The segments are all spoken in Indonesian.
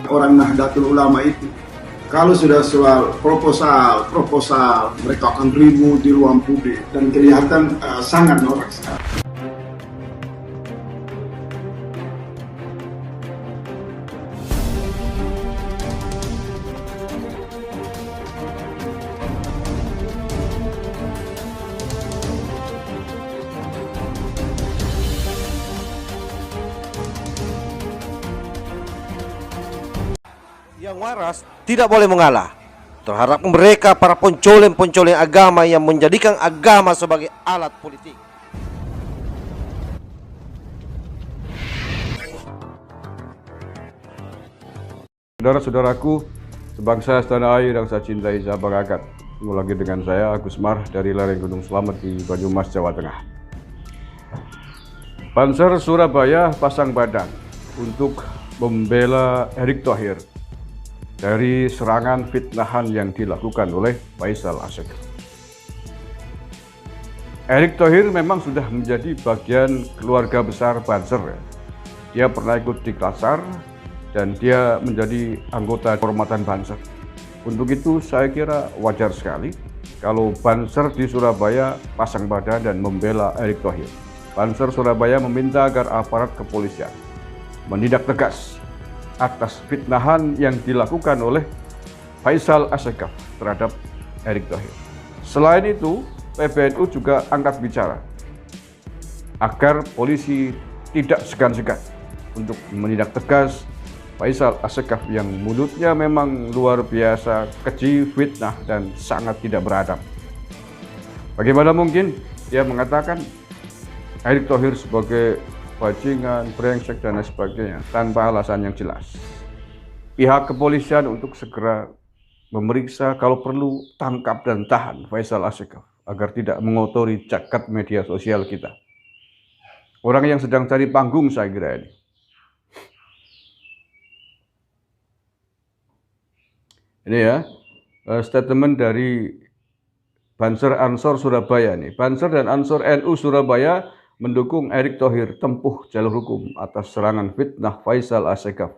orang Nahdlatul Ulama itu. Kalau sudah soal proposal mereka akan ribut di ruang publik dan kelihatan sangat norak sekali. Yang waras tidak boleh mengalah terhadap mereka para pencoleng-pencoleng agama yang menjadikan agama sebagai alat politik. Saudara-saudaraku, sebangsa setanah air yang saya cintai, saya banggakan. Ketemu lagi dengan saya, Agus Mar, dari lereng Gunung Slamet di Banyumas, Jawa Tengah. Banser Surabaya pasang badan untuk membela Erick Thohir dari serangan fitnahan yang dilakukan oleh Faisal Asegaf. Erick Thohir memang sudah menjadi bagian keluarga besar Banser. Dia pernah ikut di Klatsar dan dia menjadi anggota kehormatan Banser. Untuk itu saya kira wajar sekali kalau Banser di Surabaya pasang badan dan membela Erick Thohir. Banser Surabaya meminta agar aparat kepolisian menindak tegas atas fitnahan yang dilakukan oleh Faisal Asegaf terhadap Erick Thohir. Selain itu, PBNU juga angkat bicara agar polisi tidak segan-segan untuk menindak tegas Faisal Asegaf yang mulutnya memang luar biasa keji, fitnah, dan sangat tidak beradab. Bagaimana mungkin dia mengatakan Erick Thohir sebagai bajingan, brengsek, dan lain sebagainya tanpa alasan yang jelas. Pihak kepolisian untuk segera memeriksa, kalau perlu tangkap dan tahan Faisal Asegaf agar tidak mengotori jagat media sosial kita. Orang yang sedang cari panggung saya kira ini. Ini ya, statement dari Banser Ansor Surabaya nih. Banser dan Ansor NU Surabaya mendukung Erick Thohir tempuh jalur hukum atas serangan fitnah Faisal Asegaf.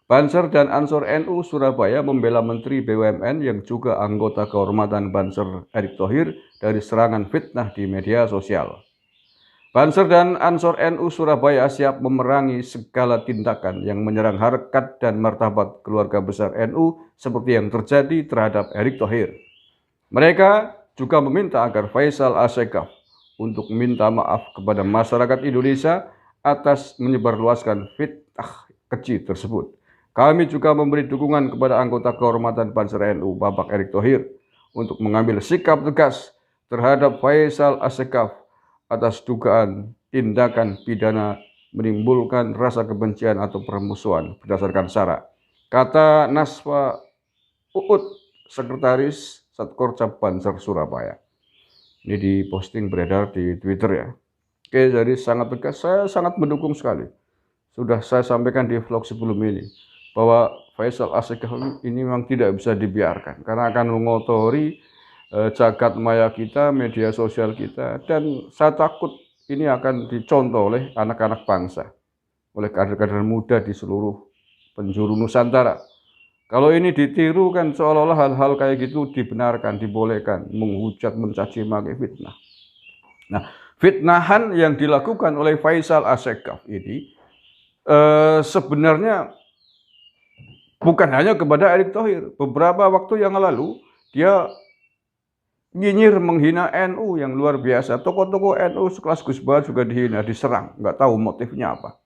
Banser dan Ansor NU Surabaya membela Menteri BUMN yang juga anggota kehormatan Banser Erick Thohir dari serangan fitnah di media sosial. Banser dan Ansor NU Surabaya siap memerangi segala tindakan yang menyerang harkat dan martabat keluarga besar NU seperti yang terjadi terhadap Erick Thohir. Mereka juga meminta agar Faisal Asegaf untuk meminta maaf kepada masyarakat Indonesia atas menyebarluaskan fitnah keji tersebut. Kami juga memberi dukungan kepada anggota kehormatan Banser NU, Bapak Erick Thohir, untuk mengambil sikap tegas terhadap Faisal Asegaf atas dugaan tindakan pidana menimbulkan rasa kebencian atau permusuhan berdasarkan SARA. Kata Naswa Uut, Sekretaris Satkorca Banser Surabaya. Ini diposting beredar di Twitter ya. Oke, jadi sangat tegas, saya sangat mendukung sekali. Sudah saya sampaikan di vlog sebelum ini, bahwa Faisal Asegaf ini memang tidak bisa dibiarkan, karena akan mengotori jagat maya kita, media sosial kita, dan saya takut ini akan dicontoh oleh anak-anak bangsa, oleh kader-kader muda di seluruh penjuru Nusantara. Kalau ini ditiru kan seolah-olah hal-hal kayak gitu dibenarkan, dibolehkan, menghujat, mencaci maki, fitnah. Nah, fitnahan yang dilakukan oleh Faisal Asegaf ini sebenarnya bukan hanya kepada Erick Thohir. Beberapa waktu yang lalu dia nyinyir menghina NU yang luar biasa. Tokoh-tokoh NU sekelas Gus Bahar juga dihina, diserang. Nggak tahu motifnya apa.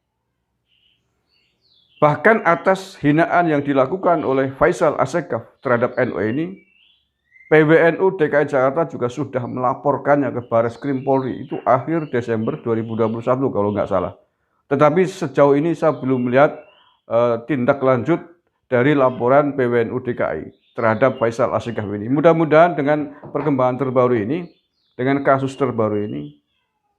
Bahkan atas hinaan yang dilakukan oleh Faisal Asegaf terhadap NU ini, PBNU DKI Jakarta juga sudah melaporkannya ke Barreskrim Polri. Itu akhir Desember 2021 kalau nggak salah. Tetapi sejauh ini saya belum melihat tindak lanjut dari laporan PBNU DKI terhadap Faisal Asegaf ini. Mudah-mudahan dengan perkembangan terbaru ini, dengan kasus terbaru ini,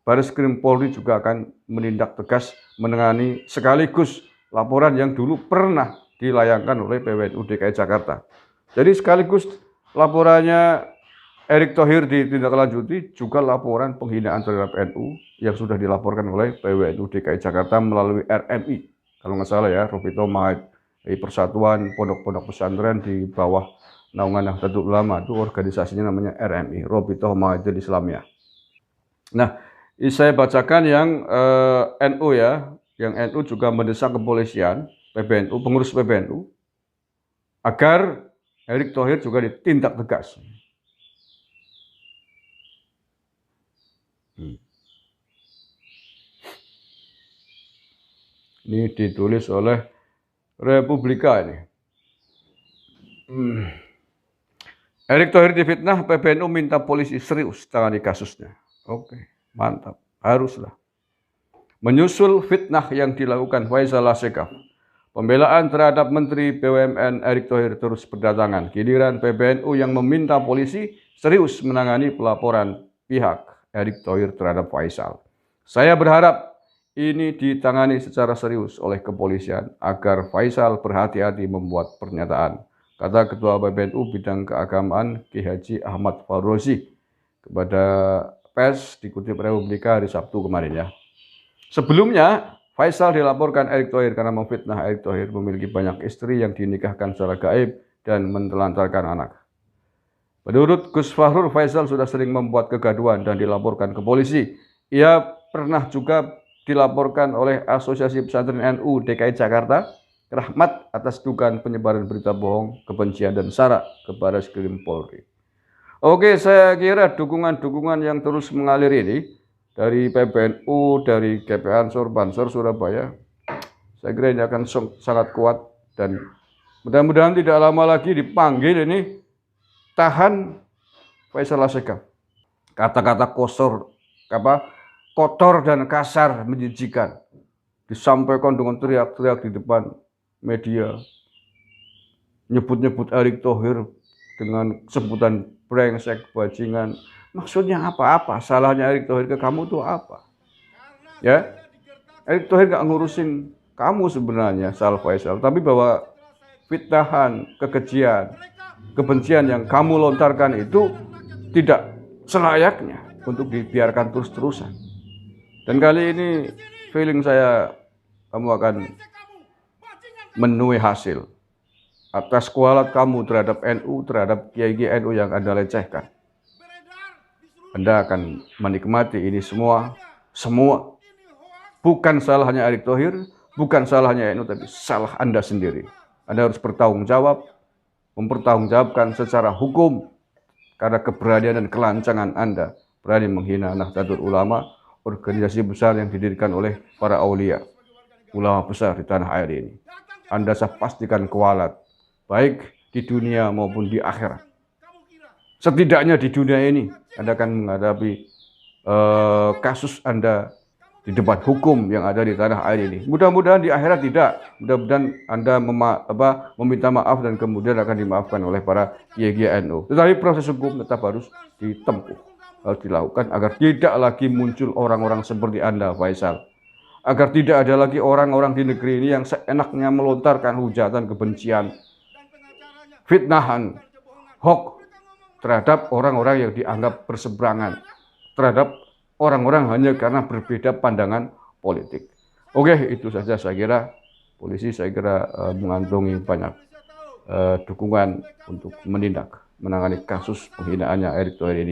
Barreskrim Polri juga akan menindak tegas menangani sekaligus laporan yang dulu pernah dilayangkan oleh PBNU DKI Jakarta. Jadi sekaligus laporannya Erick Thohir ditindaklanjuti, juga laporan penghinaan terhadap NU yang sudah dilaporkan oleh PBNU DKI Jakarta melalui RMI. Kalau nggak salah ya, Rofito Mahid. Persatuan Pondok-Pondok Pesantren di bawah naungan Nahdlatul Ulama, itu organisasinya namanya RMI, Robitoh Mahathir Islamiyah. Nah, saya bacakan yang NU ya, yang NU juga mendesak kepolisian, PBNU, pengurus PBNU, agar Erick Thohir juga ditindak tegas. Ini ditulis oleh Republika ini. Erick Thohir difitnah, PBNU minta polisi serius tangani kasusnya. Oke, mantap, haruslah. Menyusul fitnah yang dilakukan Faisal Asegaf, pembelaan terhadap Menteri BUMN Erick Thohir terus berdatangan. Giliran PBNU yang meminta polisi serius menangani pelaporan pihak Erick Thohir terhadap Faisal. Saya berharap ini ditangani secara serius oleh kepolisian agar Faisal berhati-hati membuat pernyataan, kata Ketua PBNU Bidang Keagamaan Ki Haji Ahmad Faurozi kepada pers dikutip Republika hari Sabtu kemarin ya. Sebelumnya, Faisal dilaporkan Erick Thohir karena memfitnah Erick Thohir memiliki banyak istri yang dinikahkan secara gaib dan menelantarkan anak. Menurut Gus Fahrul, Faisal sudah sering membuat kegaduhan dan dilaporkan ke polisi. Ia pernah juga dilaporkan oleh Asosiasi Pesantren NU DKI Jakarta, Rahmat, atas dugaan penyebaran berita bohong, kebencian, dan sara ke Barreskrim Polri. Oke, saya kira dukungan-dukungan yang terus mengalir ini dari PBNU, dari GP Ansor, Bansor Surabaya, saya kira ini akan sangat kuat dan mudah-mudahan tidak lama lagi dipanggil ini tahan Faisal Asegaf. Kata-kata kotor dan kasar menjijikan disampaikan dengan teriak-teriak di depan media, nyebut-nyebut Erick Thohir dengan sebutan brengsek, bajingan. Maksudnya apa? Salahnya Erick Thohir ke kamu tuh apa? Ya, Erick Thohir gak ngurusin kamu sebenarnya, Sal Faisal, tapi bahwa fitnahan, kekejian, kebencian yang kamu lontarkan itu tidak selayaknya untuk dibiarkan terus-terusan. Dan kali ini feeling saya kamu akan menuai hasil atas kualat kamu terhadap NU, terhadap kiai-kiai NU yang Anda lecehkan. Anda akan menikmati ini semua. Bukan salahnya Erick Thohir, bukan salahnya NU, tapi salah Anda sendiri. Anda harus bertanggung jawab, mempertanggungjawabkan secara hukum karena keberanian dan kelancangan Anda berani menghina Nahdlatul Ulama, organisasi besar yang didirikan oleh para aulia, ulama besar di tanah air ini. Anda saya pastikan kualat, baik di dunia maupun di akhirat. Setidaknya di dunia ini Anda akan menghadapi kasus Anda di depan hukum yang ada di tanah air ini. Mudah-mudahan di akhirat tidak. Mudah-mudahan Anda meminta maaf dan kemudian akan dimaafkan oleh para kiai-kiai NU. Tetapi proses hukum tetap harus ditempuh, harus dilakukan agar tidak lagi muncul orang-orang seperti Anda, Faisal. Agar tidak ada lagi orang-orang di negeri ini yang seenaknya melontarkan hujatan kebencian, fitnahan, hoax terhadap orang-orang yang dianggap berseberangan, terhadap orang-orang hanya karena berbeda pandangan politik. Oke, itu saja saya kira. Polisi saya kira mengantongi banyak dukungan untuk menindak, menangani kasus penghinaannya Erick Thohir ini.